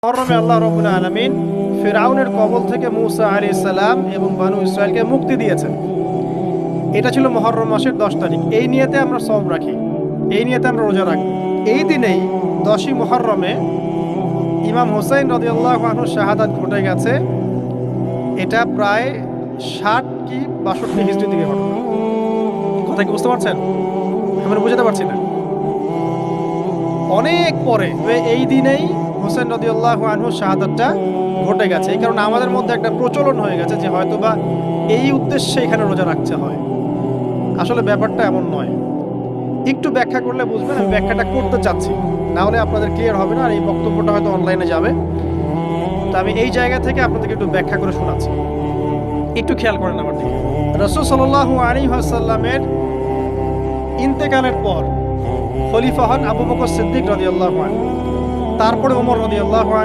মুহররমে আল্লাহ রাব্বুল আলামিন ফিরআউনের কবল থেকে মূসা আলাইহিস সালাম এবং বনু ইসরাইলকে মুক্তি দিয়েছেন। এটা ছিল মুহররম মাসের 10 তারিখ। এই নিয়তে আমরা সওম রাখি, এই নিয়তে আমরা রোজা রাখি। এই দিনেই 10ই মুহররমে ইমাম হুসাইন রাদিয়াল্লাহু আনহু শাহাদাত ঘটে গেছে। এটা প্রায় 60 কি 62 হিজরি থেকে ঘটনা। কথা কি বুঝতে পারছেন? আমরা বুঝতে পারছি না। অনেক পরে এই দিনেই হোসেন রাদিয়াল্লাহু আনহু শাহাদাতটা ঘটে গেছে। এই কারণে আমাদের মধ্যে একটা প্রচলন হয়ে গেছে যে হয়তোবা এই উদ্দেশ্যে এখানে রোজা রাখতে হয়। আসলে ব্যাপারটা এমন নয়। একটু ব্যাখ্যা করলে বুঝবেন, আমি ব্যাখ্যাটা করতে চাচ্ছি, না হলে আপনাদের ক্লিয়ার হবে না, আর এই বক্তব্যটা হয়তো অনলাইনে যাবে। তো আমি এই জায়গা থেকে আপনাদেরকে একটু ব্যাখ্যা করে শোনাচ্ছি, একটু খেয়াল করেন আমার দিকে। রাসূল সাল্লাল্লাহু আলাইহি ওয়াসাল্লামের ইন্তেকালের পর খলিফা হন আবু বকর সিদ্দিক রাদিয়াল্লাহু আনহু, তারপরে ওমর রাদিয়াল্লাহু আনহু।